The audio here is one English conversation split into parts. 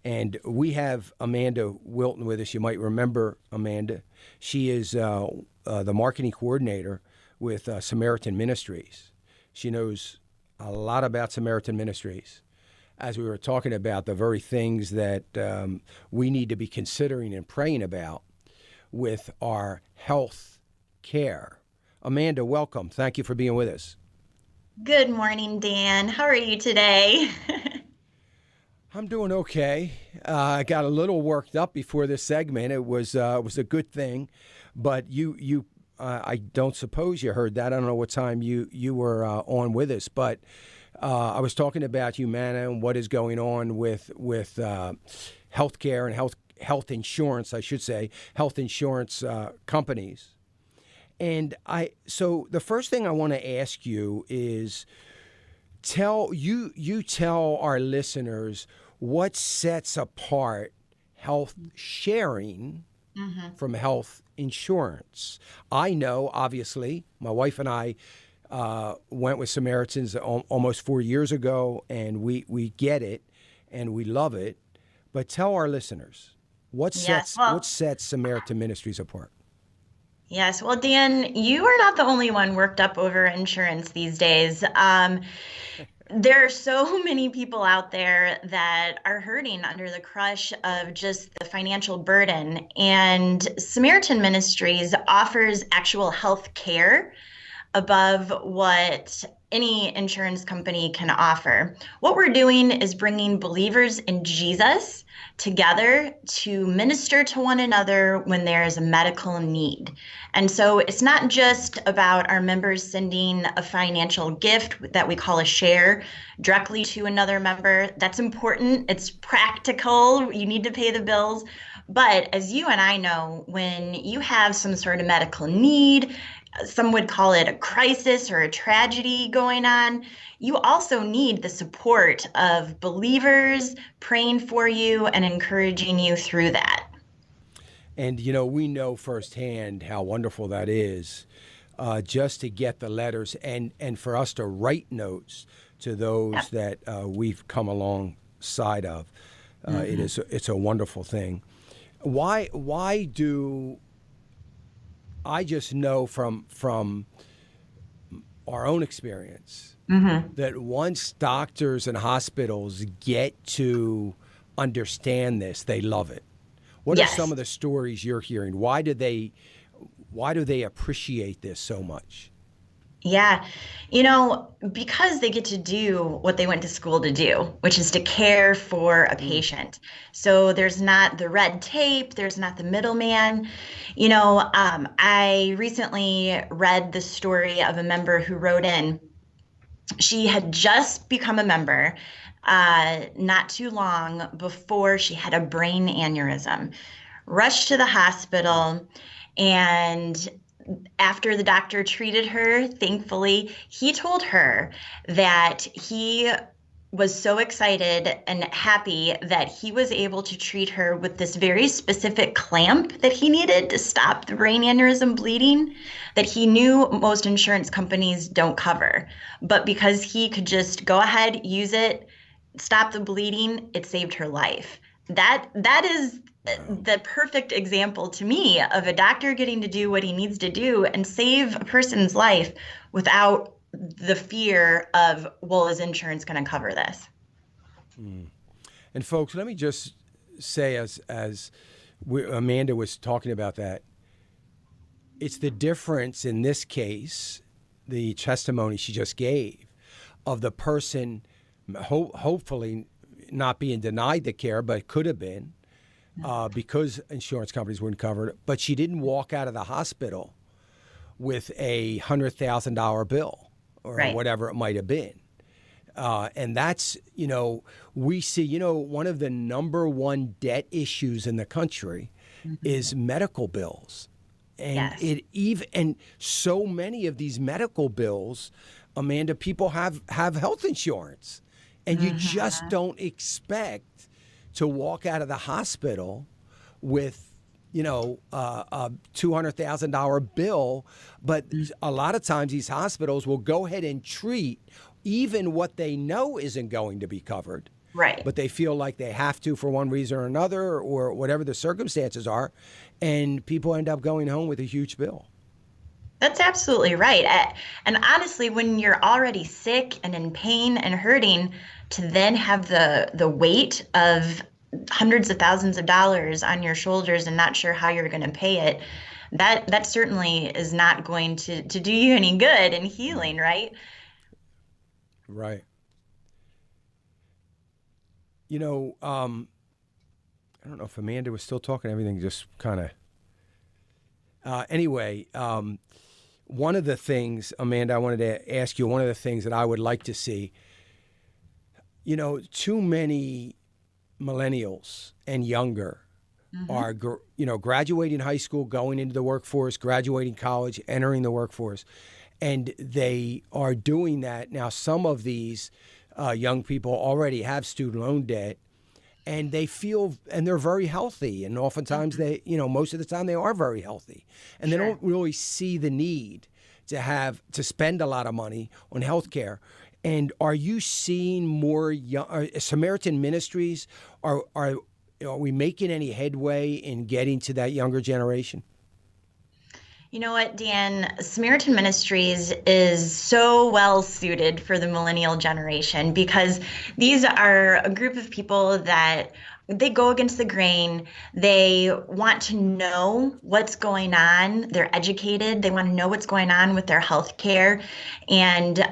And we have Amanda Wilton with us. You might remember Amanda. She is the marketing coordinator with Samaritan Ministries. She knows a lot about Samaritan Ministries. As we were talking about the very things that we need to be considering and praying about with our health care. Amanda, welcome. Thank you for being with us. Good morning, Dan. How are you today? I'm doing okay. I got a little worked up before this segment. It was a good thing, but I don't suppose you heard that. I don't know what time you were on with us, but I was talking about Humana and what is going on with healthcare and health insurance, I should say, health insurance companies. And so the first thing I want to ask you is tell our listeners what sets apart health sharing from health insurance. I know, obviously, my wife and I went with Samaritans almost 4 years ago, and we get it and we love it. But tell our listeners what sets Samaritan Ministries apart. Yes. Well, Dan, you are not the only one worked up over insurance these days. There are so many people out there that are hurting under the crush of just the financial burden. And Samaritan Ministries offers actual health care above what any insurance company can offer. What we're doing is bringing believers in Jesus together to minister to one another when there is a medical need. And so it's not just about our members sending a financial gift that we call a share directly to another member. That's important. It's practical. You need to pay the bills. But as you and I know, when you have some sort of medical need, some would call it a crisis or a tragedy going on, you also need the support of believers praying for you and encouraging you through that. And, we know firsthand how wonderful that is, just to get the letters and for us to write notes to those that we've come alongside of. It's a wonderful thing. Why do I just know from our own experience that once doctors and hospitals get to understand this, they love it. What are some of the stories you're hearing? Why do they appreciate this so much? Yeah, because they get to do what they went to school to do, which is to care for a patient. So there's not the red tape, there's not the middleman. I recently read the story of a member who wrote in. She had just become a member not too long before she had a brain aneurysm, rushed to the hospital, and after the doctor treated her, thankfully, he told her that he was so excited and happy that he was able to treat her with this very specific clamp that he needed to stop the brain aneurysm bleeding that he knew most insurance companies don't cover. But because he could just go ahead, use it, stop the bleeding, it saved her life. That is the perfect example to me of a doctor getting to do what he needs to do and save a person's life without the fear of, well, is insurance going to cover this? And folks, let me just say, as Amanda was talking about that, it's the difference in this case, the testimony she just gave, of the person hopefully not being denied the care, but could have been, because insurance companies wouldn't cover it. But she didn't walk out of the hospital with a $100,000 bill or whatever it might have been. And that's, we see, one of the number one debt issues in the country is medical bills. And and so many of these medical bills, Amanda, people have health insurance. And you just don't expect to walk out of the hospital with, a $200,000 bill. But a lot of times these hospitals will go ahead and treat even what they know isn't going to be covered. Right. but they feel like they have to for one reason or another, or whatever the circumstances are, and people end up going home with a huge bill. That's absolutely right. And honestly, when you're already sick and in pain and hurting, to then have the weight of hundreds of thousands of dollars on your shoulders and not sure how you're going to pay it, that certainly is not going to do you any good in healing, right? Right. You know, I don't know if Amanda was still talking. Everything just kind of. Anyway, one of the things, Amanda, I wanted to ask you, one of the things that I would like to see, too many millennials and younger are, graduating high school, going into the workforce, graduating college, entering the workforce. And they are doing that. Now, some of these young people already have student loan debt, and they feel, and they're very healthy. And oftentimes they, most of the time they are very healthy. And they don't really see the need to spend a lot of money on health care. And are you seeing more Samaritan Ministries? Are we making any headway in getting to that younger generation? You know what, Dan? Samaritan Ministries is so well suited for the millennial generation because these are a group of people that they go against the grain. They want to know what's going on. They're educated. They want to know what's going on with their health care. And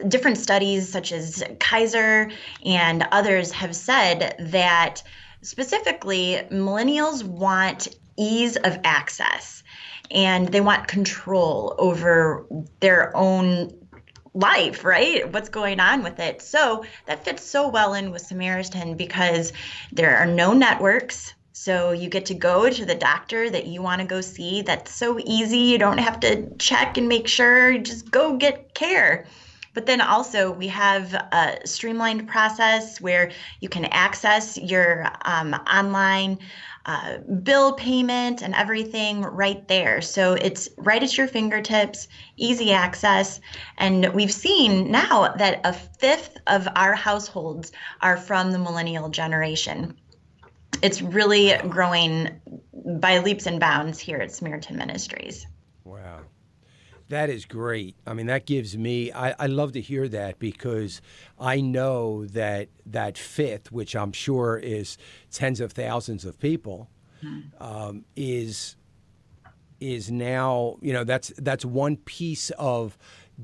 different studies such as Kaiser and others have said that specifically millennials want ease of access. And they want control over their own life, right? What's going on with it. So that fits so well in with Samaritan because there are no networks. So you get to go to the doctor that you want to go see. That's so easy. You don't have to check and make sure. You just go get care. But then also we have a streamlined process where you can access your online bill payment and everything right there. So it's right at your fingertips, easy access. And we've seen now that a fifth of our households are from the millennial generation. It's really growing by leaps and bounds here at Samaritan Ministries. Wow. That is great. I mean, that gives me, I love to hear that because I know that that fifth, which I'm sure is tens of thousands of people, is now, that's one piece of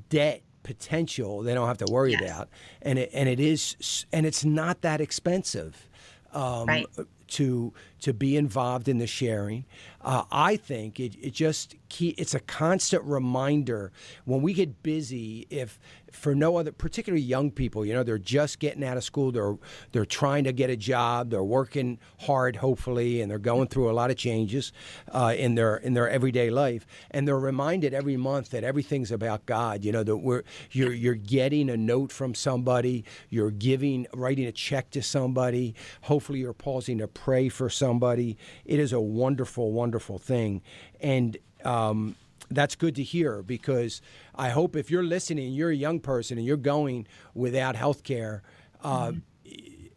debt potential they don't have to worry about. And it's not that expensive. Right. To be involved in the sharing. I think it's a constant reminder when we get busy, if for no other, particularly young people, they're just getting out of school, they're trying to get a job, they're working hard, hopefully, and they're going through a lot of changes in their everyday life, and they're reminded every month that everything's about God. That you're getting a note from somebody, you're writing a check to somebody, hopefully you're pausing to pray for somebody. It is a wonderful, wonderful thing, and that's good to hear because I hope if you're listening, you're a young person and you're going without health care,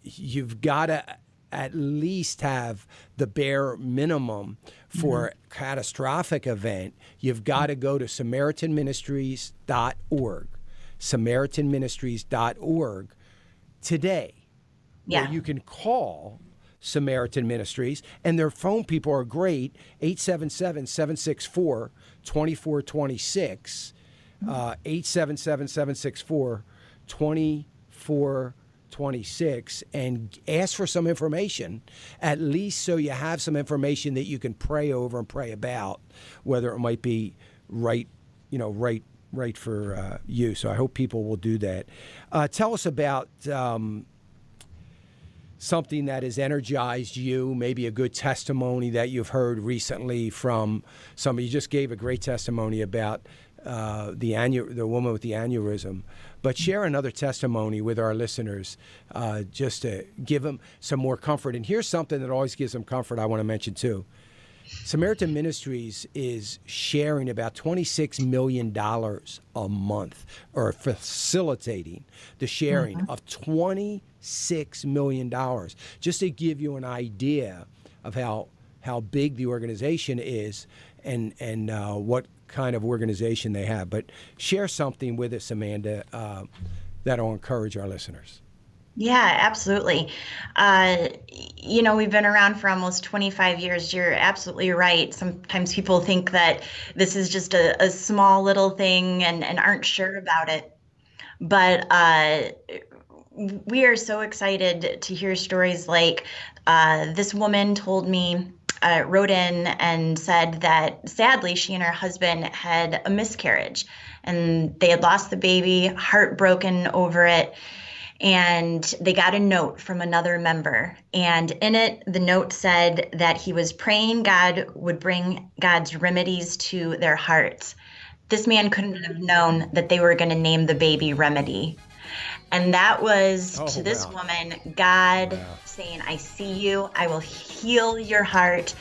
you've got to at least have the bare minimum for a catastrophic event. You've got to go to SamaritanMinistries.org, SamaritanMinistries.org today, where you can call Samaritan Ministries, and their phone people are great, 877-764-2426, 877-764-2426, and ask for some information, at least so you have some information that you can pray over and pray about, whether it might be right for you. So I hope people will do that. Tell us about something that has energized you, maybe a good testimony that you've heard recently from somebody. You just gave a great testimony about the woman with the aneurysm, but share another testimony with our listeners just to give them some more comfort. And here's something that always gives them comfort I want to mention too. Samaritan Ministries is sharing about $26 million a month, or facilitating the sharing of $26 million, just to give you an idea of how big the organization is and what kind of organization they have. But share something with us, Amanda, that'll encourage our listeners. Yeah, absolutely. We've been around for almost 25 years. You're absolutely right. Sometimes people think that this is just a small little thing and aren't sure about it. But we are so excited to hear stories like this woman told me, wrote in and said that sadly she and her husband had a miscarriage and they had lost the baby, heartbroken over it. And they got a note from another member. And in it, the note said that he was praying God would bring God's remedies to their hearts. This man couldn't have known that they were going to name the baby Remedy. And that was to this woman, God saying, I see you, I will heal your heart.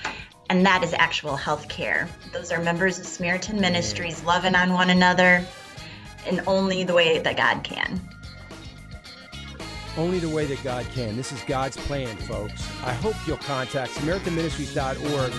And that is actual health care. Those are members of Samaritan Ministries loving on one another in only the way that God can. Only the way that God can. This is God's plan, folks. I hope you'll contact SamaritanMinistries.org